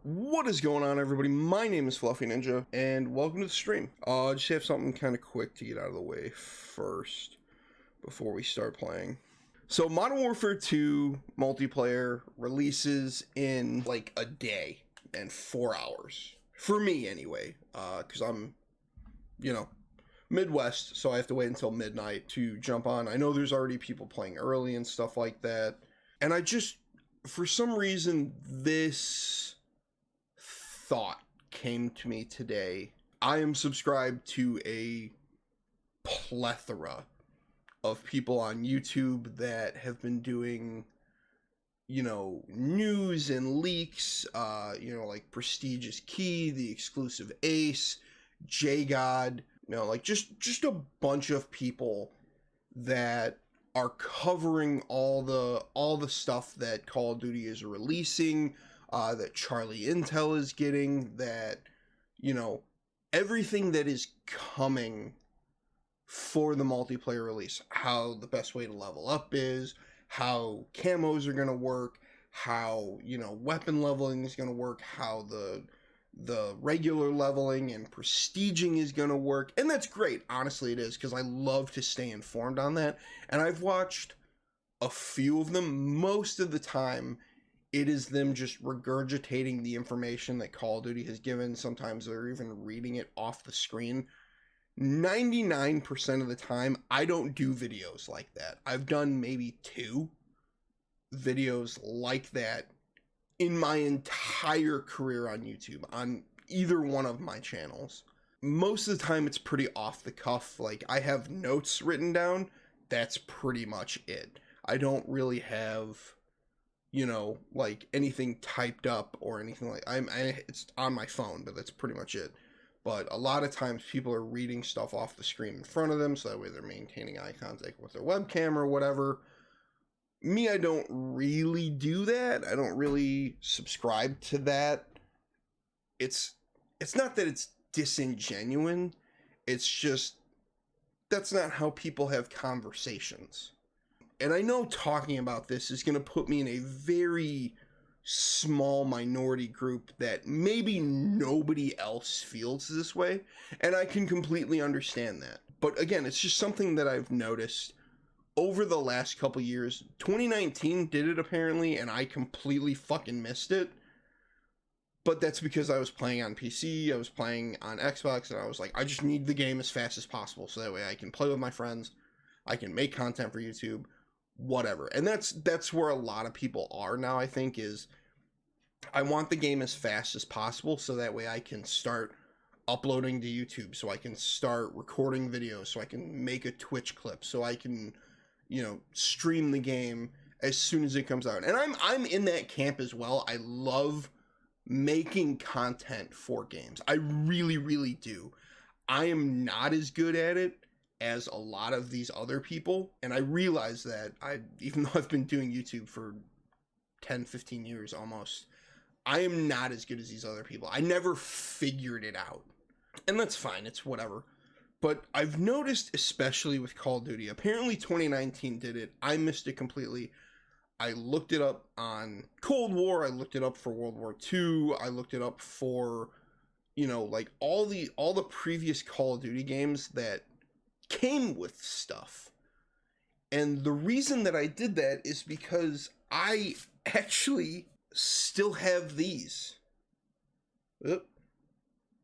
What is going on, everybody? My name is Fluffy Ninja, and welcome to the stream. Just have something kind of quick to get out of the way first before we start playing. So, Modern Warfare 2 multiplayer releases in like a day and 4 hours. For me, anyway, because I'm, Midwest, so I have to wait until midnight to jump on. I know there's already people playing early and stuff like that. And for some reason, this thought came to me today. I am subscribed to a plethora of people on YouTube that have been doing, news and leaks, like Prestigious Key, The Exclusive Ace, J-God, just a bunch of people that are covering all the stuff that Call of Duty is releasing, that Charlie Intel is getting, that, everything that is coming for the multiplayer release, how the best way to level up is, how camos are going to work, how, weapon leveling is going to work, how the regular leveling and prestiging is going to work. And that's great. Honestly, it is, because I love to stay informed on that. And I've watched a few of them. Most of the time, it is them just regurgitating the information that Call of Duty has given. Sometimes they're even reading it off the screen. 99% of the time, I don't do videos like that. I've done maybe 2 videos like that in my entire career on YouTube, on either one of my channels. Most of the time, it's pretty off the cuff. Like, I have notes written down. That's pretty much it. I don't really have, like anything typed up or anything like. It's on my phone, but that's pretty much it. But a lot of times people are reading stuff off the screen in front of them, so that way they're maintaining eye contact with their webcam or whatever. Me, I don't really do that. I don't really subscribe to that. It's not that it's disingenuine. It's just that's not how people have conversations. And I know talking about this is going to put me in a very small minority group that maybe nobody else feels this way, and I can completely understand that. But again, it's just something that I've noticed over the last couple years. 2019 did it apparently, and I completely fucking missed it. But that's because I was playing on PC, I was playing on Xbox, and I was like, I just need the game as fast as possible so that way I can play with my friends, I can make content for YouTube, whatever. And that's where a lot of people are now, I think, is I want the game as fast as possible so that way I can start uploading to YouTube, so I can start recording videos, so I can make a Twitch clip, so I can, stream the game as soon as it comes out. And I'm in that camp as well. I love making content for games. I really, really do. I am not as good at it as a lot of these other people, and I realize that even though I've been doing YouTube for 10, 15 years almost, I am not as good as these other people. I never figured it out. And that's fine, it's whatever. But I've noticed, especially with Call of Duty, apparently 2019 did it. I missed it completely. I looked it up on Cold War, I looked it up for World War II, I looked it up for, like all the previous Call of Duty games that came with stuff. And the reason that I did that is because I actually still have these.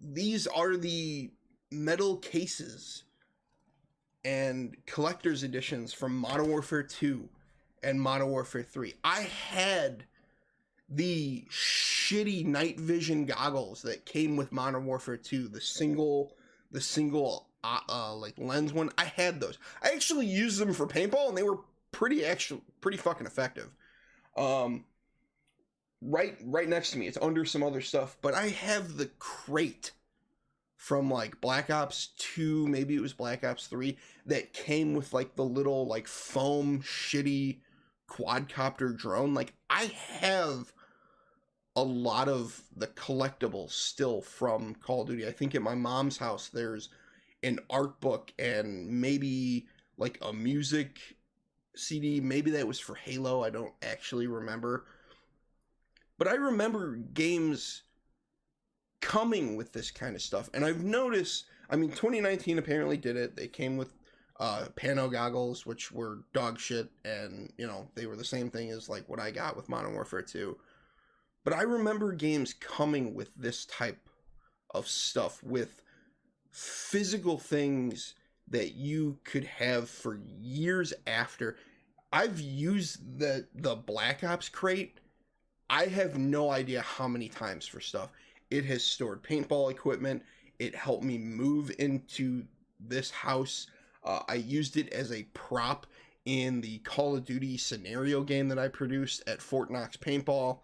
These are the metal cases and collector's editions from Modern Warfare 2 and Modern Warfare 3. I had the shitty night vision goggles that came with Modern Warfare 2, the single like lens one. I had those. I actually used them for paintball, and they were pretty fucking effective. Right next to me, it's under some other stuff, but I have the crate from like Black Ops 2, maybe it was Black Ops 3, that came with like the little like foam shitty quadcopter drone. Like, I have a lot of the collectibles still from Call of Duty. I think at my mom's house there's an art book and maybe like a music CD. Maybe that was for Halo. I don't actually remember. But I remember games coming with this kind of stuff, and I've noticed, I mean, 2019 apparently did it. They came with Pano goggles, which were dog shit, and, you know, they were the same thing as, like, what I got with Modern Warfare 2. But I remember games coming with this type of stuff, with physical things that you could have for years after. I've used the Black Ops crate. I have no idea how many times for stuff. It has stored paintball equipment. It helped me move into this house. I used it as a prop in the Call of Duty scenario game that I produced at Fort Knox Paintball.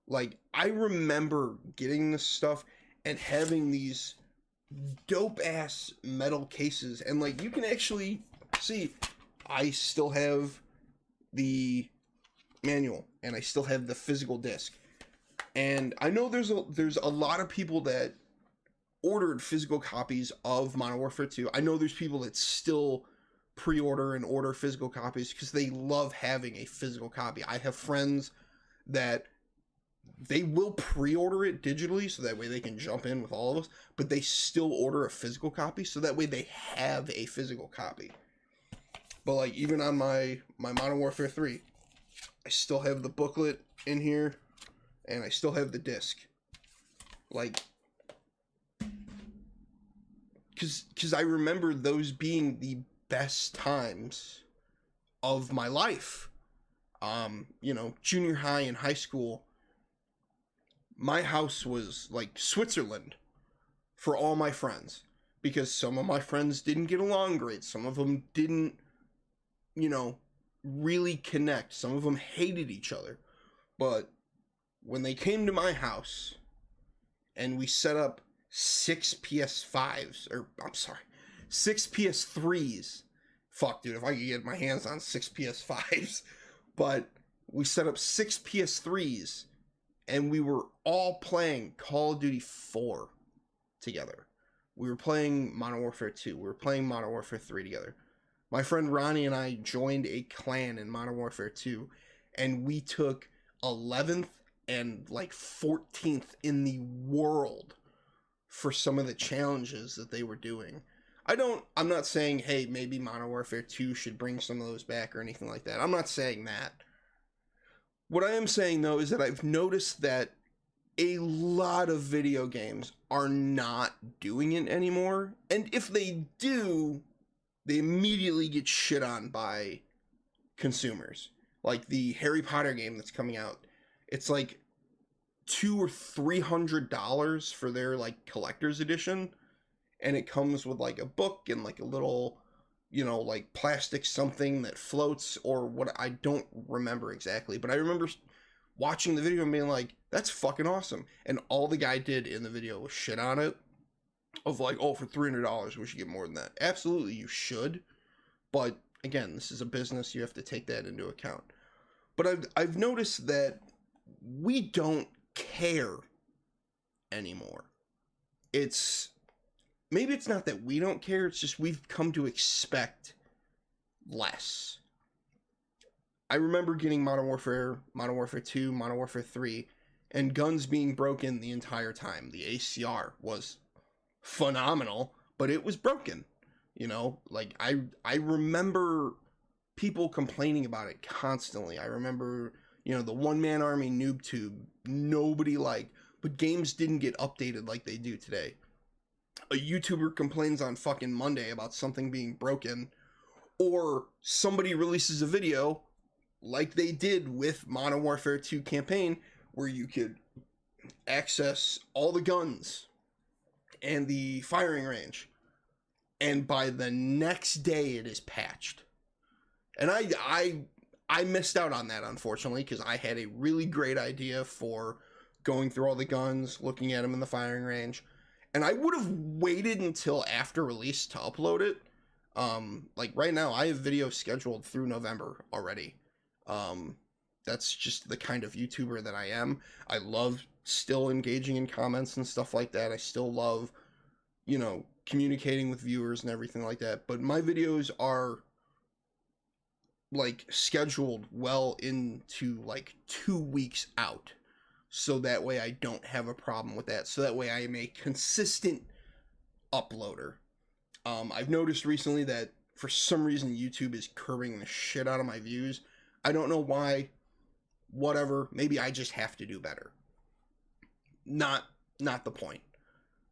Like, I remember getting this stuff and having these dope ass metal cases, and like, you can actually see I still have the manual and I still have the physical disc. And I know there's a lot of people that ordered physical copies of Modern Warfare 2. I know there's people that still pre-order and order physical copies because they love having a physical copy. I have friends that they will pre-order it digitally so that way they can jump in with all of us, but they still order a physical copy so that way they have a physical copy. But like, even on my Modern Warfare 3, I still have the booklet in here and I still have the disc. Like, because I remember those being the best times of my life. You know, junior high and high school, my house was like Switzerland for all my friends, because some of my friends didn't get along great. Some of them didn't, you know, really connect. Some of them hated each other. But when they came to my house and we set up 6 PS5s, or I'm sorry, 6 PS3s. Fuck, dude, if I could get my hands on 6 PS5s. But we set up 6 PS3s and we were all playing Call of Duty 4 together. We were playing Modern Warfare 2. We were playing Modern Warfare 3 together. My friend Ronnie and I joined a clan in Modern Warfare 2, and we took 11th and like 14th in the world for some of the challenges that they were doing. I'm not saying, hey, maybe Modern Warfare 2 should bring some of those back or anything like that. I'm not saying that. What I am saying, though, is that I've noticed that a lot of video games are not doing it anymore. And if they do, they immediately get shit on by consumers. Like the Harry Potter game that's coming out. It's like $200 or $300 for their like collector's edition. And it comes with like a book and like a little, you know, like plastic something that floats, or what, I don't remember exactly. But I remember watching the video and being like, that's fucking awesome. And all the guy did in the video was shit on it. Of like, oh, for $300 we should get more than that. Absolutely, you should. But again, this is a business. You have to take that into account. But I've noticed that we don't care anymore. Maybe it's not that we don't care, it's just we've come to expect less. I remember getting Modern Warfare 2, Modern Warfare 3, and guns being broken the entire time. The ACR was phenomenal, but it was broken. You know, like I remember people complaining about it constantly. I remember, you know, the one-man army noob tube, nobody liked, but games didn't get updated like they do today. A YouTuber complains on fucking Monday about something being broken, or somebody releases a video like they did with Modern Warfare 2 campaign, where you could access all the guns and the firing range, and by the next day it is patched. And I missed out on that, unfortunately, because I had a really great idea for going through all the guns, looking at them in the firing range, and I would have waited until after release to upload it. Like right now, I have videos scheduled through November already. That's just the kind of YouTuber that I am. I love still engaging in comments and stuff like that. I still love, you know, communicating with viewers and everything like that. But my videos are like scheduled well into like 2 weeks out. so that way I don't have a problem with that. So that way I am a consistent uploader. I've noticed recently that for some reason YouTube is curbing the shit out of my views. I don't know why. Whatever. Maybe I just have to do better. Not the point.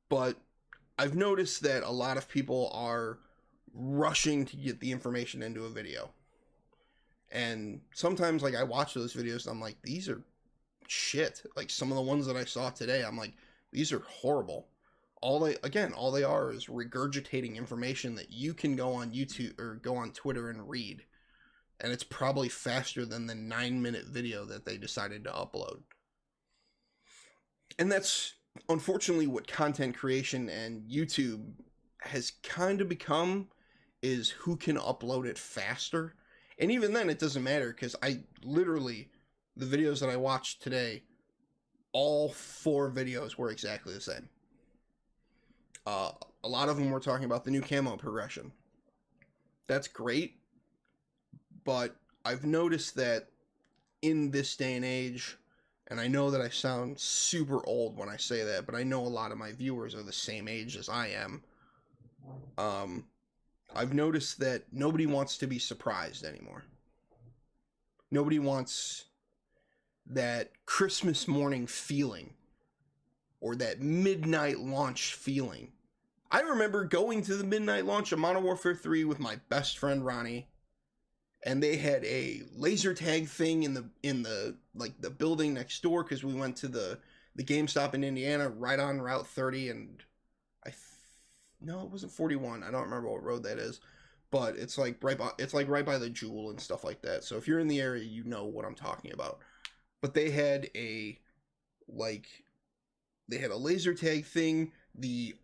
But I've noticed that a lot of people are rushing to get the information into a video. And sometimes, like, I watch those videos and I'm like, these are shit. Like, some of the ones that I saw today, I'm like, these are horrible. All they are is regurgitating information that you can go on YouTube or go on Twitter and read. And it's probably faster than the 9-minute video that they decided to upload. And that's unfortunately what content creation and YouTube has kind of become, is who can upload it faster. And even then, it doesn't matter, because I literally, the videos that I watched today, all 4 videos were exactly the same. A lot of them were talking about the new camo progression. That's great, but I've noticed that in this day and age, and I know that I sound super old when I say that, but I know a lot of my viewers are the same age as I am. I've noticed that nobody wants to be surprised anymore. Nobody wants that Christmas morning feeling or that midnight launch feeling. I remember going to the midnight launch of Modern Warfare 3 with my best friend Ronnie, and they had a laser tag thing in the like the building next door, because we went to the GameStop in Indiana right on Route 30, and no, it wasn't 41. I don't remember what road that is, but it's like right by the Jewel and stuff like that. So if you're in the area, you know what I'm talking about. But they had a laser tag thing. The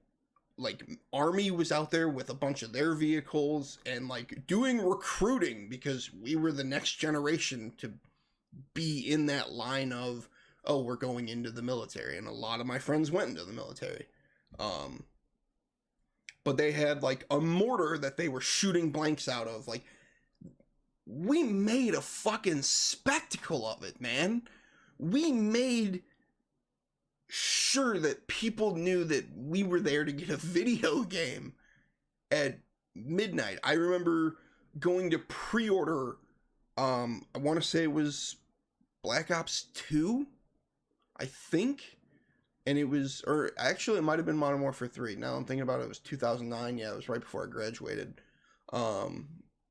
army was out there with a bunch of their vehicles and doing recruiting, because we were the next generation to be in that line of, oh, we're going into the military. And a lot of my friends went into the military. But they had a mortar that they were shooting blanks out of. We made a fucking spectacle of it, man. We made sure that people knew that we were there to get a video game at midnight. I remember going to pre-order, I want to say it was Black Ops 2, I think. And it was, or actually it might have been Modern Warfare 3. Now I'm thinking about it, it was 2009. Yeah, it was right before I graduated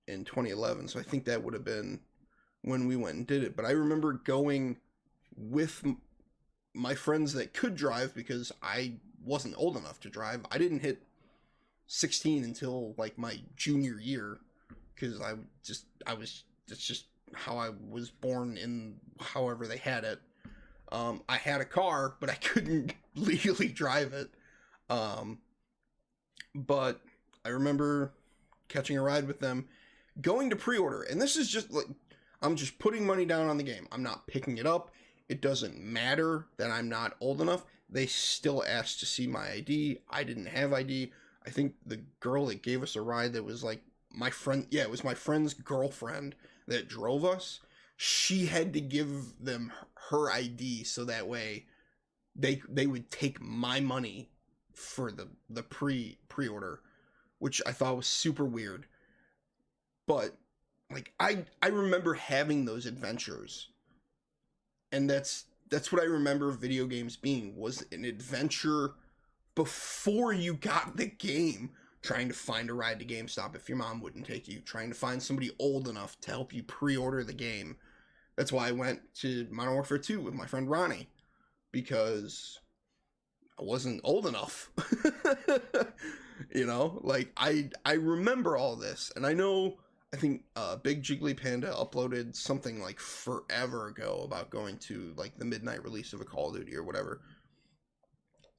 in 2011. So I think that would have been when we went and did it. But I remember going with my friends that could drive, because I wasn't old enough to drive. I didn't hit 16 until my junior year, because that's just how I was born, in however they had it. I had a car, but I couldn't legally drive it. But I remember catching a ride with them, going to pre-order, and this is just I'm just putting money down on the game. I'm not picking it up. It doesn't matter that I'm not old enough. They still asked to see my ID. I didn't have ID. I think the girl that gave us a ride, that was my friend. Yeah, it was my friend's girlfriend that drove us. She had to give them her ID, so that way they would take my money for the pre-order, which I thought was super weird. But I remember having those adventures. And that's what I remember video games being, was an adventure before you got the game, trying to find a ride to GameStop if your mom wouldn't take you, trying to find somebody old enough to help you pre-order the game. That's why I went to Modern Warfare 2 with my friend Ronnie, because I wasn't old enough. I remember all this, and I think Big Jiggly Panda uploaded something forever ago about going to the midnight release of a Call of Duty or whatever.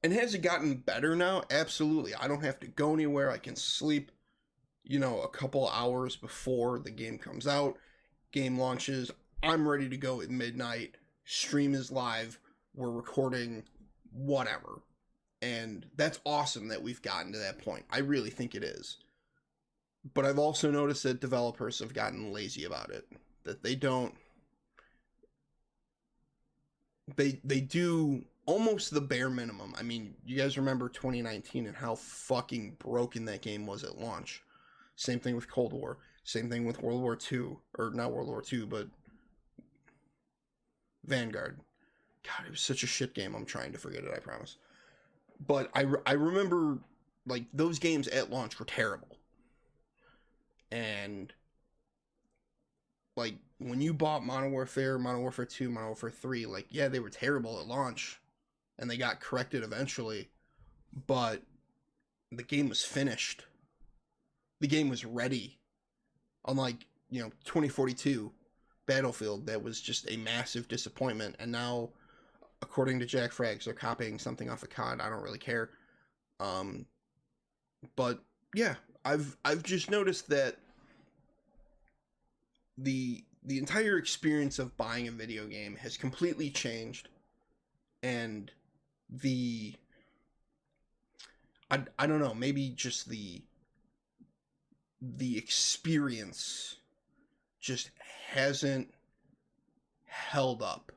And has it gotten better now? Absolutely. I don't have to go anywhere. I can sleep, a couple hours before the game comes out. Game launches. I'm ready to go at midnight. Stream is live. We're recording, whatever. And that's awesome that we've gotten to that point. I really think it is. But I've also noticed that developers have gotten lazy about it. That they don't... they do almost the bare minimum. I mean, you guys remember 2019 and how fucking broken that game was at launch. Same thing with Cold War. Same thing with World War II, or not World War II, but Vanguard. God, it was such a shit game. I'm trying to forget it, I promise. But I remember, like, those games at launch were terrible. And, like, when you bought Modern Warfare, Modern Warfare 2, Modern Warfare 3, like, yeah, they were terrible at launch. And they got corrected eventually. But the game was finished. The game was ready. Unlike, 2042 Battlefield, that was just a massive disappointment. And now, according to Jack Frags, they're copying something off of COD. I don't really care. But yeah, I've just noticed that the entire experience of buying a video game has completely changed, and I don't know, maybe just the experience just hasn't held up.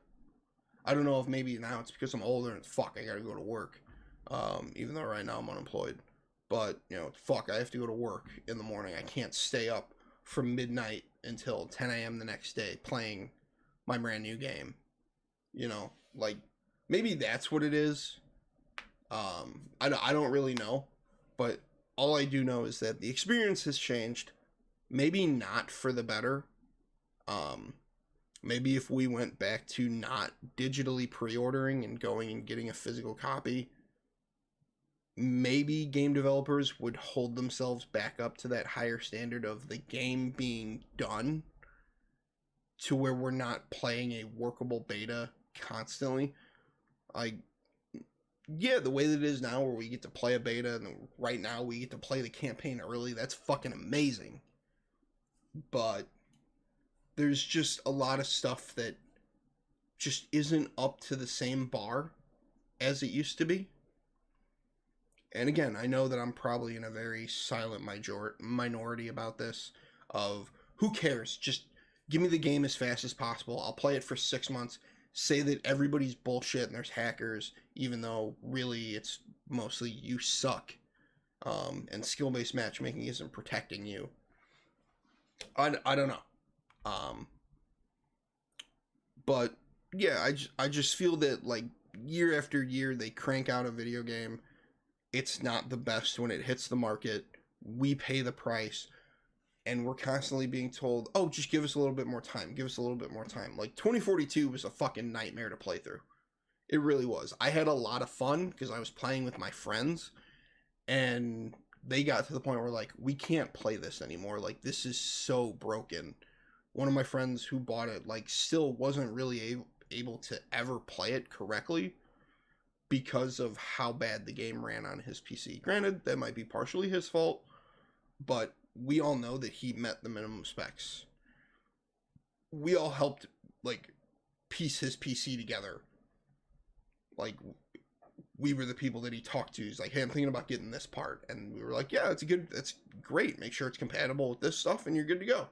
I don't know if maybe now it's because I'm older and fuck, I gotta go to work. Even though right now I'm unemployed. But, fuck, I have to go to work in the morning. I can't stay up from midnight until 10 a.m. the next day playing my brand new game. Like, maybe that's what it is. I don't really know. But all I do know is that the experience has changed. Maybe not for the better. Maybe if we went back to not digitally pre-ordering and going and getting a physical copy, maybe game developers would hold themselves back up to that higher standard of the game being done, to where we're not playing a workable beta constantly. Like, yeah, the way that it is now, where we get to play a beta, and right now we get to play the campaign early, that's fucking amazing. But there's just a lot of stuff that just isn't up to the same bar as it used to be. And again, I know that I'm probably in a very silent minority about this, of who cares, just give me the game as fast as possible, I'll play it for 6 months, say that everybody's bullshit and there's hackers, even though really it's mostly you suck, and skill-based matchmaking isn't protecting you. I don't know. But yeah, I just feel that, like, year after year they crank out a video game. It's not the best when it hits the market. We pay the price, and we're constantly being told, oh, just give us a little bit more time. Give us a little bit more time. Like, 2042 was a fucking nightmare to play through. It really was. I had a lot of fun because I was playing with my friends, and they got to the point where, like, we can't play this anymore. Like, this is so broken. One of my friends who bought it, like, still wasn't really able to ever play it correctly because of how bad the game ran on his PC. Granted, that might be partially his fault, but we all know that he met the minimum specs. We all helped, like, piece his PC together. Like, we were the people that he talked to. He's like, hey, I'm thinking about getting this part. And we were like, yeah, that's great. Make sure it's compatible with this stuff and you're good to go.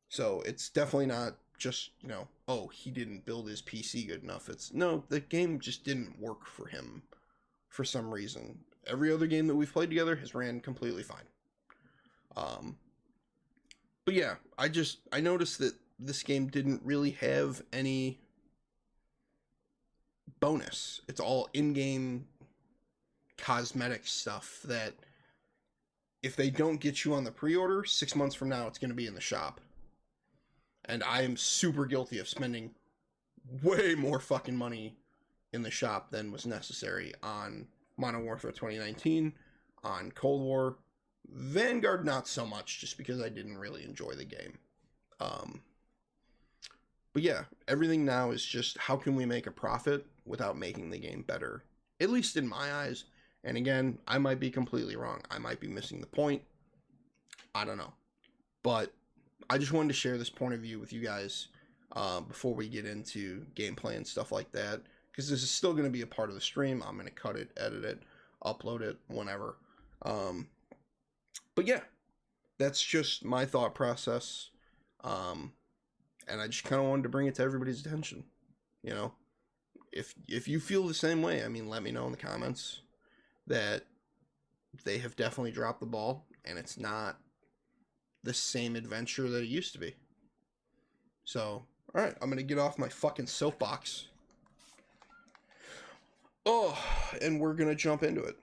So it's definitely not just, oh, he didn't build his PC good enough. It's, no, the game just didn't work for him for some reason. Every other game that we've played together has ran completely fine. But yeah, I noticed that this game didn't really have any bonus. It's all in-game cosmetic stuff that if they don't get you on the pre-order, 6 months from now, it's going to be in the shop. And I am super guilty of spending way more fucking money in the shop than was necessary on Modern Warfare 2019, on Cold War. Vanguard, not so much, just because I didn't really enjoy the game. But yeah, everything now is just how can we make a profit without making the game better, at least in my eyes. And again, I might be completely wrong. I might be missing the point. I don't know. But I just wanted to share this point of view with you guys before we get into gameplay and stuff like that, because this is still going to be a part of the stream. I'm going to cut it, edit it, upload it, whenever. But yeah, that's just my thought process. And I just kind of wanted to bring it to everybody's attention, if you feel the same way, I mean, let me know in the comments that they have definitely dropped the ball and it's not the same adventure that it used to be. So, all right, I'm going to get off my fucking soapbox. Oh, and we're going to jump into it.